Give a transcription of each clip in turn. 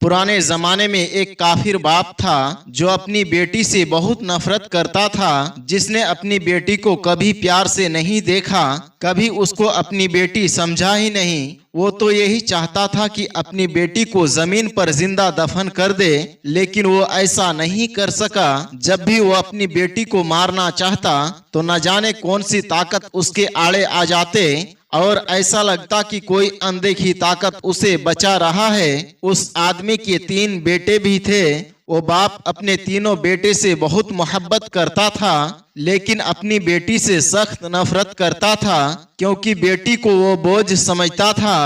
पुराने जमाने में एक काफिर बाप था जो अपनी बेटी से बहुत नफरत करता था, जिसने अपनी बेटी को कभी प्यार से नहीं देखा, कभी उसको अपनी बेटी समझा ही नहीं। वो तो यही चाहता था कि अपनी बेटी को जमीन पर जिंदा दफन कर दे, लेकिन वो ऐसा नहीं कर सका। जब भी वो अपनी बेटी को मारना चाहता तो न जाने कौन सी ताकत उसके आड़े आ जाते और ऐसा लगता कि कोई अनदेखी ताकत उसे बचा रहा है। उस आदमी के 3 बेटे भी थे। वो बाप अपने तीनों बेटे से बहुत मोहब्बत करता था, लेकिन अपनी बेटी से सख्त नफरत करता था, क्योंकि बेटी को वो बोझ समझता था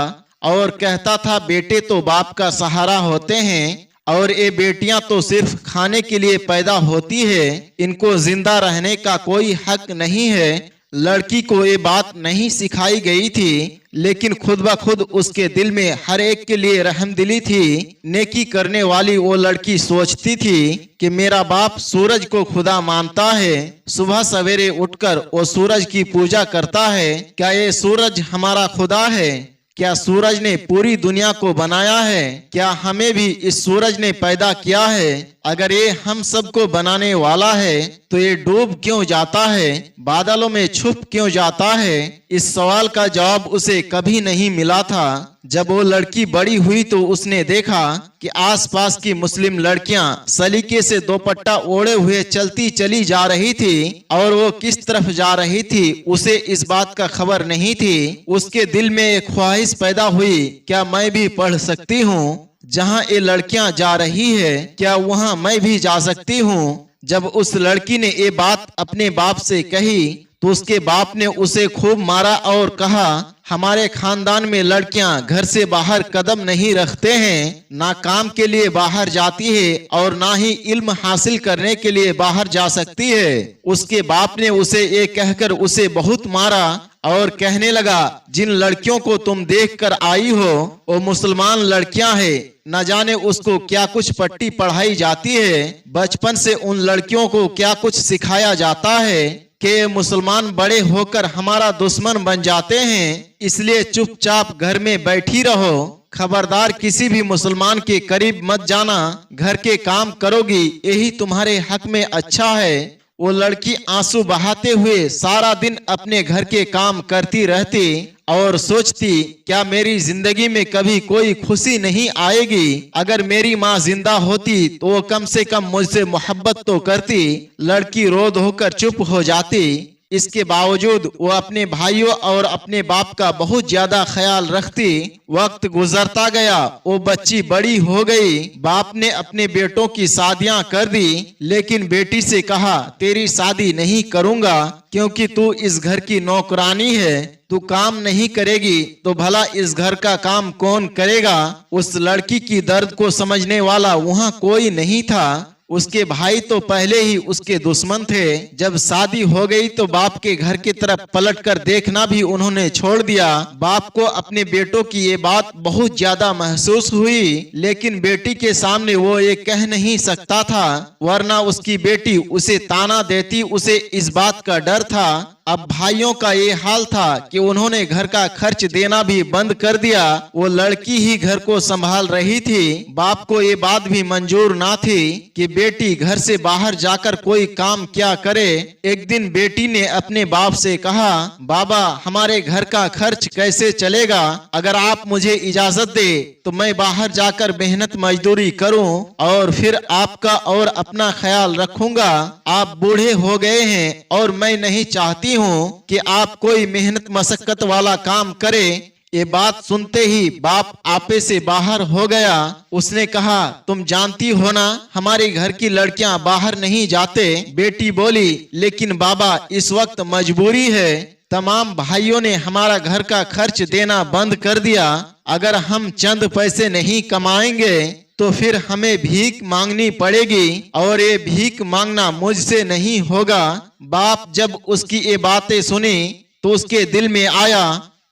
और कहता था बेटे तो बाप का सहारा होते हैं और ये बेटियां तो सिर्फ खाने के लिए पैदा होती है, इनको जिंदा रहने का कोई हक नहीं है। लड़की को ये बात नहीं सिखाई गई थी, लेकिन खुद ब खुद उसके दिल में हर एक के लिए रहमदिली थी। नेकी करने वाली वो लड़की सोचती थी कि मेरा बाप सूरज को खुदा मानता है, सुबह सवेरे उठकर वो सूरज की पूजा करता है। क्या ये सूरज हमारा खुदा है? क्या सूरज ने पूरी दुनिया को बनाया है? क्या हमें भी इस सूरज ने पैदा किया है? अगर ये हम सबको बनाने वाला है तो ये डूब क्यों जाता है, बादलों में छुप क्यों जाता है? इस सवाल का जवाब उसे कभी नहीं मिला था। जब वो लड़की बड़ी हुई तो उसने देखा कि आसपास की मुस्लिम लड़कियां सलीके से दोपट्टा ओढ़े हुए चलती चली जा रही थी और वो किस तरफ जा रही थी उसे इस बात का खबर नहीं थी। उसके दिल में एक ख्वाहिश पैदा हुई, क्या मैं भी पढ़ सकती हूँ? जहाँ ये लड़कियां जा रही है क्या वहाँ मैं भी जा सकती हूँ? जब उस लड़की ने ये बात अपने बाप से कही तो उसके बाप ने उसे खूब मारा और कहा, हमारे खानदान में लड़कियां घर से बाहर कदम नहीं रखते हैं, ना काम के लिए बाहर जाती है और ना ही इल्म हासिल करने के लिए बाहर जा सकती है। उसके बाप ने उसे ये कहकर उसे बहुत मारा और कहने लगा, जिन लड़कियों को तुम देखकर आई हो वो मुसलमान लड़कियां हैं, न जाने उसको क्या कुछ पट्टी पढ़ाई जाती है, बचपन से उन लड़कियों को क्या कुछ सिखाया जाता है कि मुसलमान बड़े होकर हमारा दुश्मन बन जाते हैं, इसलिए चुपचाप घर में बैठी रहो, खबरदार किसी भी मुसलमान के करीब मत जाना, घर के काम करोगी यही तुम्हारे हक में अच्छा है। वो लड़की आंसू बहाते हुए सारा दिन अपने घर के काम करती रहती और सोचती, क्या मेरी जिंदगी में कभी कोई खुशी नहीं आएगी? अगर मेरी माँ जिंदा होती तो वो कम से कम मुझसे मोहब्बत तो करती। लड़की रो धोकर चुप हो जाती। इसके बावजूद वो अपने भाइयों और अपने बाप का बहुत ज्यादा ख्याल रखती। वक्त गुजरता गया, वो बच्ची बड़ी हो गई। बाप ने अपने बेटों की शादियां कर दी, लेकिन बेटी से कहा, तेरी शादी नहीं करूंगा क्योंकि तू इस घर की नौकरानी है, तू काम नहीं करेगी तो भला इस घर का काम कौन करेगा? उस लड़की की दर्द को समझने वाला वहाँ कोई नहीं था। उसके भाई तो पहले ही उसके दुश्मन थे। जब शादी हो गई तो बाप के घर की तरफ पलटकर देखना भी उन्होंने छोड़ दिया। बाप को अपने बेटों की ये बात बहुत ज्यादा महसूस हुई, लेकिन बेटी के सामने वो ये कह नहीं सकता था, वरना उसकी बेटी उसे ताना देती। उसे इस बात का डर था। अब भाइयों का ये हाल था कि उन्होंने घर का खर्च देना भी बंद कर दिया। वो लड़की ही घर को संभाल रही थी। बाप को ये बात भी मंजूर ना थी कि बेटी घर से बाहर जाकर कोई काम क्या करे। एक दिन बेटी ने अपने बाप से कहा, बाबा हमारे घर का खर्च कैसे चलेगा? अगर आप मुझे इजाजत दे तो मैं बाहर जाकर मेहनत मजदूरी करूं और फिर आपका और अपना ख्याल रखूंगा। आप बूढ़े हो गए हैं और मैं नहीं चाहती हूँ कि आप कोई मेहनत मशक्कत वाला काम करें। ये बात सुनते ही बाप आपे से बाहर हो गया। उसने कहा, तुम जानती हो ना हमारे घर की लड़कियां बाहर नहीं जाते। बेटी बोली, लेकिन बाबा इस वक्त मजबूरी है, तमाम भाइयों ने हमारा घर का खर्च देना बंद कर दिया। अगर हम चंद पैसे नहीं कमाएंगे तो फिर हमें भीख मांगनी पड़ेगी और ये भीख मांगना मुझसे नहीं होगा। बाप जब उसकी ये बातें सुनी तो उसके दिल में आया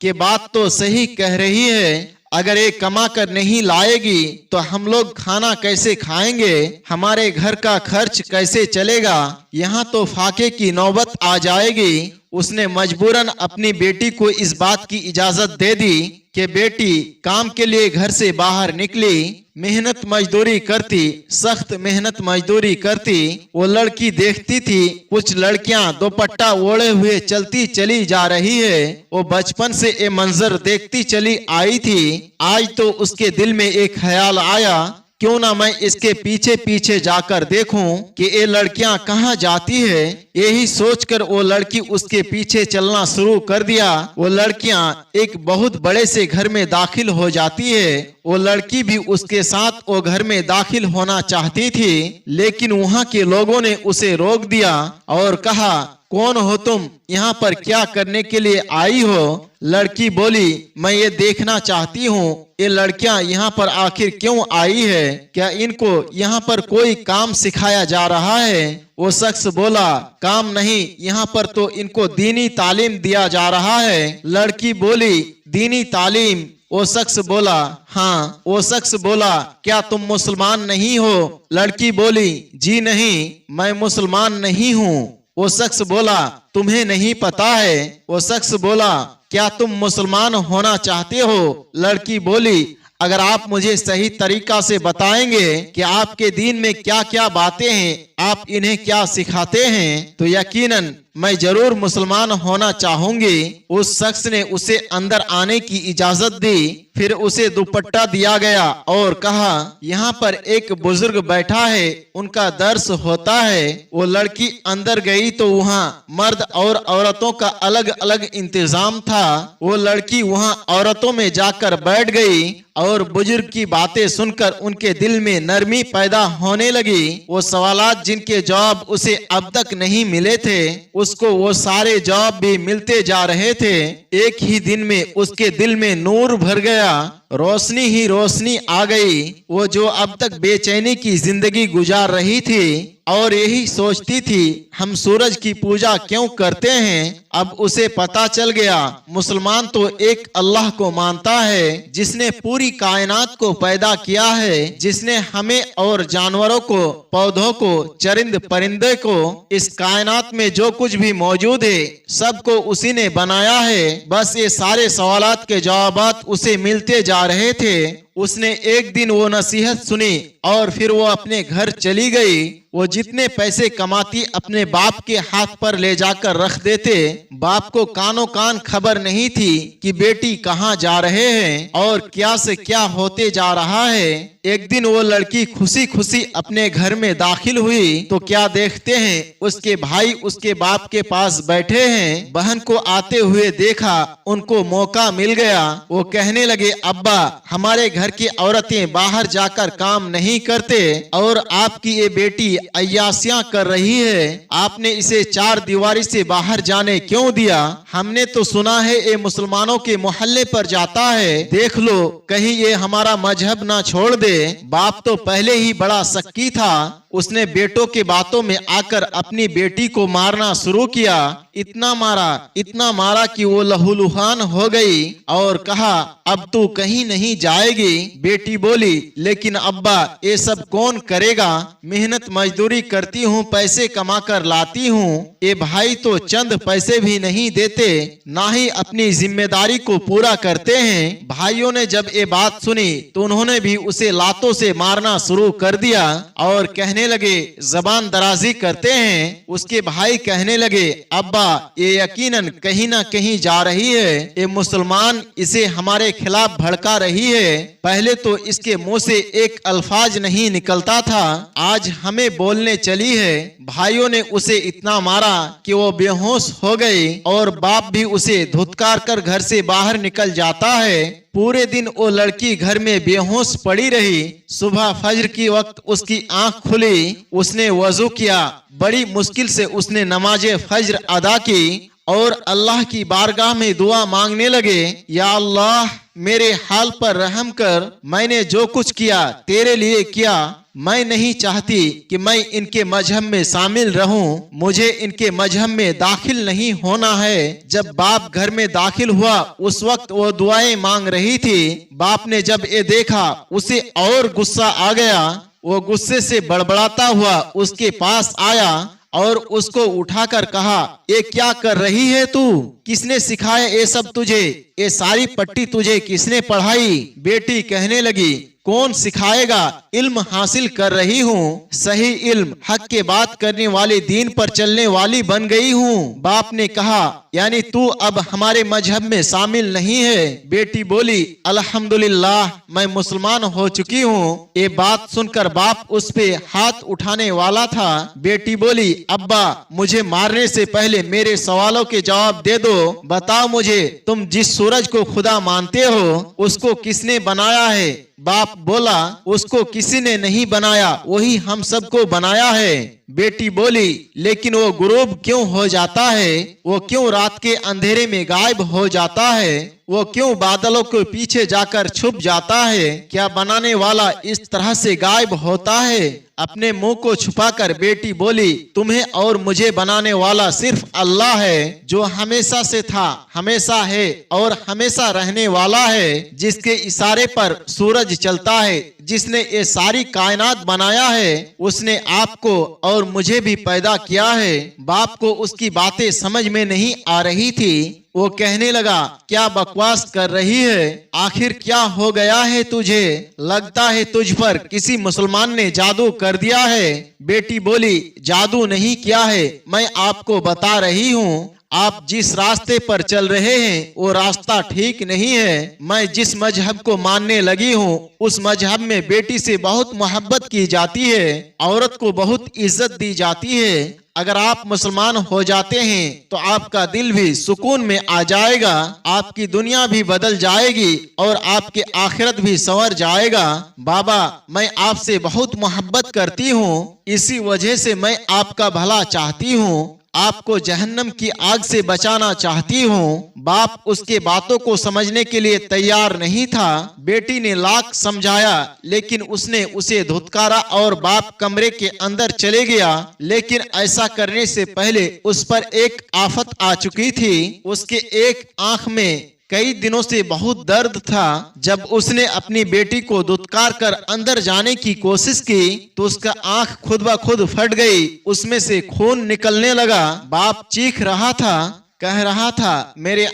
कि बात तो सही कह रही है, अगर ये कमा कर नहीं लाएगी तो हम लोग खाना कैसे खाएंगे, हमारे घर का खर्च कैसे चलेगा, यहाँ तो फाके की नौबत आ जाएगी। उसने मजबूरन अपनी बेटी को इस बात की इजाजत दे दी कि बेटी काम के लिए घर से बाहर निकली, मेहनत मजदूरी करती, सख्त मेहनत मजदूरी करती। वो लड़की देखती थी कुछ लड़कियां दुपट्टा ओढ़े हुए चलती चली जा रही है। वो बचपन से ये मंजर देखती चली आई थी। आज तो उसके दिल में एक ख्याल आया, क्यों ना मैं इसके पीछे पीछे जाकर देखूं कि ये लड़कियां कहां जाती है। यही सोचकर वो लड़की उसके पीछे चलना शुरू कर दिया। वो लड़कियां एक बहुत बड़े से घर में दाखिल हो जाती है। वो लड़की भी उसके साथ वो घर में दाखिल होना चाहती थी, लेकिन वहां के लोगों ने उसे रोक दिया और कहा, कौन हो तुम, यहाँ पर क्या करने के लिए आई हो? लड़की बोली, मैं ये देखना चाहती हूँ ये लड़कियां यहाँ पर आखिर क्यों आई है, क्या इनको यहाँ पर कोई काम सिखाया जा रहा है? वो शख्स बोला, काम नहीं, यहाँ पर तो इनको दीनी तालीम दिया जा रहा है। लड़की बोली, दीनी तालीम? वो शख्स बोला, हाँ। वो शख्स बोला, क्या तुम मुसलमान नहीं हो? लड़की बोली, जी नहीं, मैं मुसलमान नहीं हूँ। वो शख्स बोला, तुम्हें नहीं पता है? वो शख्स बोला, क्या तुम मुसलमान होना चाहते हो? लड़की बोली, अगर आप मुझे सही तरीका से बताएंगे कि आपके दीन में क्या क्या बातें हैं, आप इन्हें क्या सिखाते हैं, तो यकीनन मैं जरूर मुसलमान होना चाहूंगी। उस शख्स ने उसे अंदर आने की इजाजत दी। फिर उसे दुपट्टा दिया गया और कहा, यहाँ पर एक बुजुर्ग बैठा है, उनका दर्स होता है। वो लड़की अंदर गई तो वहाँ मर्द और औरतों का अलग अलग इंतजाम था। वो लड़की वहाँ औरतों में जाकर बैठ गई और बुजुर्ग की बातें सुनकर उनके दिल में नरमी पैदा होने लगी। वो सवालात जिनके जवाब उसे अब तक नहीं मिले थे, उसको वो सारे जवाब भी मिलते जा रहे थे। एक ही दिन में उसके दिल में नूर भर गया, रोशनी ही रोशनी आ गई। वो जो अब तक बेचैनी की जिंदगी गुजार रही थी और यही सोचती थी हम सूरज की पूजा क्यों करते हैं, अब उसे पता चल गया मुसलमान तो एक अल्लाह को मानता है जिसने पूरी कायनात को पैदा किया है, जिसने हमें और जानवरों को, पौधों को, चरिंद परिंदे को, इस कायनात में जो कुछ भी मौजूद है सबको उसी ने बनाया है। बस ये सारे सवालात के जवाबात उसे मिलते जा रहे थे। उसने एक दिन वो नसीहत सुनी और फिर वो अपने घर चली गई। वो जितने पैसे कमाती अपने बाप के हाथ पर ले जाकर रख देते। बाप को कानों कान खबर नहीं थी कि बेटी कहाँ जा रहे हैं और क्या से क्या होते जा रहा है। एक दिन वो लड़की खुशी खुशी अपने घर में दाखिल हुई तो क्या देखते हैं उसके भाई उसके बाप के पास बैठे हैं। बहन को आते हुए देखा, उनको मौका मिल गया। वो कहने लगे, अब्बा हमारे घर की औरतें बाहर जाकर काम नहीं करते और आपकी ये बेटी अय्यासियां कर रही है, आपने इसे चार दीवारी से बाहर जाने क्यों दिया? हमने तो सुना है ये मुसलमानों के मोहल्ले पर जाता है, देख लो कहीं ये हमारा मजहब ना छोड़ दे। बाप तो पहले ही बड़ा शक्की था, उसने बेटों के बातों में आकर अपनी बेटी को मारना शुरू किया। इतना मारा कि वो लहूलुहान हो गई और कहा, अब तू कहीं नहीं जाएगी। बेटी बोली, लेकिन अब्बा ये सब कौन करेगा? मेहनत मजदूरी करती हूँ, पैसे कमा कर लाती हूँ, ये भाई तो चंद पैसे भी नहीं देते, ना ही अपनी जिम्मेदारी को पूरा करते हैं। भाइयों ने जब ये बात सुनी तो उन्होंने भी उसे लातों से मारना शुरू कर दिया और कहने लगे, जबान दराजी करते हैं। उसके भाई कहने लगे, अब्बा ये यकीनन कहीं ना कहीं जा रही है, ये मुसलमान इसे हमारे खिलाफ भड़का रही है। पहले तो इसके मुंह से एक अल्फाज नहीं निकलता था, आज हमें बोलने चली है। भाइयों ने उसे इतना मारा कि वो बेहोश हो गई और बाप भी उसे धुतकार कर घर से बाहर निकल जाता है। पूरे दिन वो लड़की घर में बेहोश पड़ी रही। सुबह फज्र की वक्त उसकी आंख खुली, उसने वजू किया, बड़ी मुश्किल से उसने नमाजे फज्र अदा की और अल्लाह की बारगाह में दुआ मांगने लगे, या अल्लाह मेरे हाल पर रहम कर, मैंने जो कुछ किया तेरे लिए किया, मैं नहीं चाहती कि मैं इनके मजहब में शामिल रहूं, मुझे इनके मजहब में दाखिल नहीं होना है। जब बाप घर में दाखिल हुआ उस वक्त वो दुआएं मांग रही थी। बाप ने जब ये देखा उसे और गुस्सा आ गया। वो गुस्से से बड़बड़ाता हुआ उसके पास आया और उसको उठाकर कहा, ये क्या कर रही है तू? किसने सिखाया ये सब तुझे? ये सारी पट्टी तुझे किसने पढ़ाई? बेटी कहने लगी, कौन सिखाएगा, इल्म हासिल कर रही हूँ, सही इल्म हक के बात करने वाले दीन पर चलने वाली बन गई हूँ। बाप ने कहा, यानी तू अब हमारे मजहब में शामिल नहीं है? बेटी बोली, अल्हम्दुलिल्लाह मैं मुसलमान हो चुकी हूँ। ये बात सुनकर बाप उस पे हाथ उठाने वाला था। बेटी बोली, अब्बा मुझे मारने से पहले मेरे सवालों के जवाब दे दो। बताओ मुझे, तुम जिस सूरज को खुदा मानते हो उसको किसने बनाया है? बाप बोला, उसको किसी ने नहीं बनाया, वही हम सबको बनाया है। बेटी बोली, लेकिन वो गुरूब क्यों हो जाता है? वो क्यों रात के अंधेरे में गायब हो जाता है? वो क्यों बादलों के पीछे जाकर छुप जाता है? क्या बनाने वाला इस तरह से गायब होता है? अपने मुंह को छुपाकर बेटी बोली, तुम्हें और मुझे बनाने वाला सिर्फ अल्लाह है, जो हमेशा से था, हमेशा है और हमेशा रहने वाला है, जिसके इशारे पर सूरज चलता है, जिसने ये सारी कायनात बनाया है, उसने आपको और मुझे भी पैदा किया है। बाप को उसकी बातें समझ में नहीं आ रही थी। वो कहने लगा, क्या बकवास कर रही है? आखिर क्या हो गया है तुझे? लगता है तुझ पर किसी मुसलमान ने जादू कर दिया है। बेटी बोली, जादू नहीं किया है, मैं आपको बता रही हूँ, आप जिस रास्ते पर चल रहे हैं वो रास्ता ठीक नहीं है। मैं जिस मजहब को मानने लगी हूँ उस मजहब में बेटी से बहुत मोहब्बत की जाती है, औरत को बहुत इज्जत दी जाती है। अगर आप मुसलमान हो जाते हैं तो आपका दिल भी सुकून में आ जाएगा, आपकी दुनिया भी बदल जाएगी और आपके आखिरत भी संवर जाएगा। बाबा मैं आपसे बहुत मोहब्बत करती हूँ, इसी वजह से मैं आपका भला चाहती हूँ, आपको जहन्नम की आग से बचाना चाहती हूँ। बाप उसके बातों को समझने के लिए तैयार नहीं था। बेटी ने लाख समझाया लेकिन उसने उसे धुतकारा और बाप कमरे के अंदर चले गया। लेकिन ऐसा करने से पहले उस पर एक आफत आ चुकी थी। उसके एक आंख में कई दिनों से बहुत दर्द था। जब उसने अपनी बेटी को धुतकार कर अंदर जाने की कोशिश की तो उसका आंख खुद ब खुद फट गई, उसमें से खून निकलने लगा। बाप चीख रहा था, कह रहा था, मेरे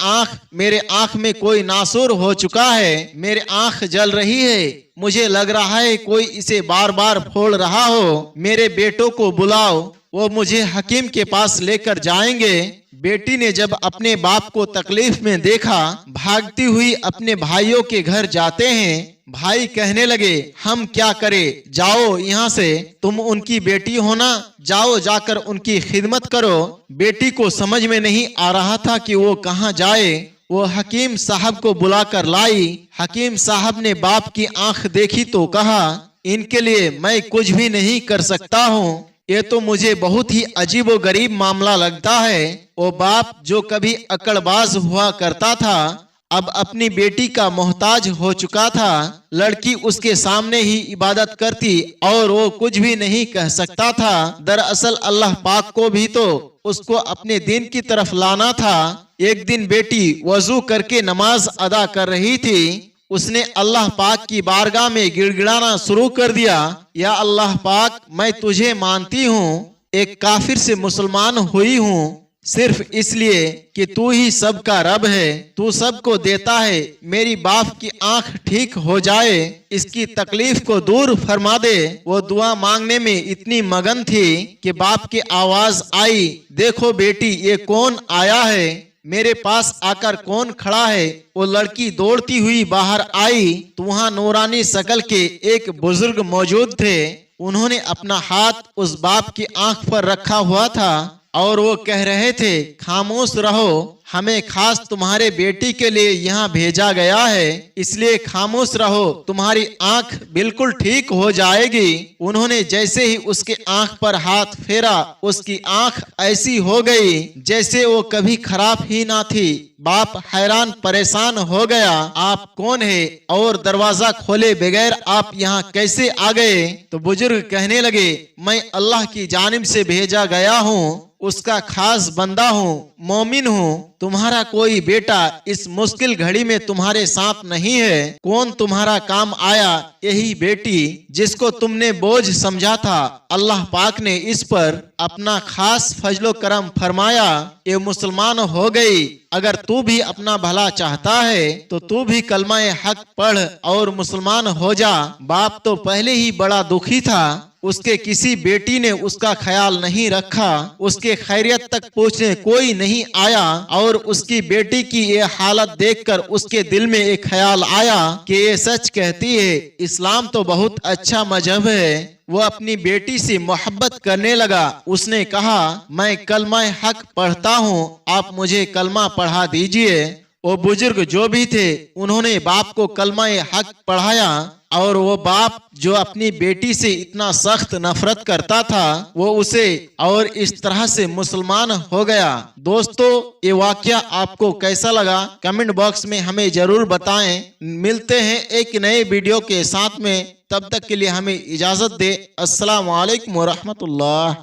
आंख में कोई नासूर हो चुका है, मेरे आंख जल रही है, मुझे लग रहा है कोई इसे बार बार फोड़ रहा हो, मेरे बेटों को बुलाओ, वो मुझे हकीम के पास लेकर जाएंगे। बेटी ने जब अपने बाप को तकलीफ में देखा, भागती हुई अपने भाइयों के घर जाते हैं। भाई कहने लगे, हम क्या करें, जाओ यहाँ से, तुम उनकी बेटी हो ना, जाओ जाकर उनकी खिदमत करो। बेटी को समझ में नहीं आ रहा था कि वो कहाँ जाए। वो हकीम साहब को बुलाकर लाई। हकीम साहब ने बाप की आंख देखी तो कहा, इनके लिए मैं कुछ भी नहीं कर सकता हूँ, ये तो मुझे बहुत ही अजीब व गरीब मामला लगता है। वो बाप जो कभी अकड़बाज हुआ करता था अब अपनी बेटी का मोहताज हो चुका था। लड़की उसके सामने ही इबादत करती और वो कुछ भी नहीं कह सकता था। दरअसल अल्लाह पाक को भी तो उसको अपने दीन की तरफ लाना था। एक दिन बेटी वजू करके नमाज अदा कर रही थी। उसने अल्लाह पाक की बारगाह में गिड़गिड़ाना शुरू कर दिया, या अल्लाह पाक मैं तुझे मानती हूँ, एक काफिर से मुसलमान हुई हूँ सिर्फ इसलिए कि तू ही सबका रब है, तू सबको देता है, मेरी बाप की आंख ठीक हो जाए, इसकी तकलीफ को दूर फरमा दे। वो दुआ मांगने में इतनी मगन थी कि बाप की आवाज आई, देखो बेटी ये कौन आया है, मेरे पास आकर कौन खड़ा है। वो लड़की दौड़ती हुई बाहर आई तो वहाँ नूरानी शकल के एक बुजुर्ग मौजूद थे। उन्होंने अपना हाथ उस बाप की आंख पर रखा हुआ था और वो कह रहे थे, खामोश रहो, हमें खास तुम्हारे बेटी के लिए यहाँ भेजा गया है, इसलिए खामोश रहो, तुम्हारी आंख बिल्कुल ठीक हो जाएगी। उन्होंने जैसे ही उसके आंख पर हाथ फेरा, उसकी आंख ऐसी हो गई जैसे वो कभी खराब ही ना थी। बाप हैरान परेशान हो गया, आप कौन है और दरवाजा खोले बगैर आप यहाँ कैसे आ गए? तो बुजुर्ग कहने लगे, मैं अल्लाह की जानिब से भेजा गया हूँ, उसका खास बंदा हूँ, मोमिन हूँ। तो तुम्हारा कोई बेटा इस मुश्किल घड़ी में तुम्हारे साथ नहीं है। कौन तुम्हारा काम आया? यही बेटी जिसको तुमने बोझ समझा था। अल्लाह पाक ने इस पर अपना खास फजलो करम फरमाया, ये मुसलमान हो गई। अगर तू भी अपना भला चाहता है तो तू भी कलमा हक पढ़ और मुसलमान हो जा। बाप तो पहले ही बड़ा दुखी था, उसके किसी बेटी ने उसका ख्याल नहीं रखा, उसके खैरियत तक पूछने कोई नहीं आया और उसकी बेटी की ये हालत देखकर उसके दिल में एक ख्याल आया कि ये सच कहती है, इस्लाम तो बहुत अच्छा मजहब है। वो अपनी बेटी से मोहब्बत करने लगा। उसने कहा, मैं कलमा हक पढ़ता हूँ, आप मुझे कलमा पढ़ा दीजिए। वो बुजुर्ग जो भी थे उन्होंने बाप को कलमा हक पढ़ाया और वो बाप जो अपनी बेटी से इतना सख्त नफरत करता था वो उसे और इस तरह से मुसलमान हो गया। दोस्तों, ये वाकया आपको कैसा लगा कमेंट बॉक्स में हमें जरूर बताएं। मिलते हैं एक नए वीडियो के साथ में, तब तक के लिए हमें इजाजत दे। अस्सलाम वालेकुम व रहमतुल्लाह।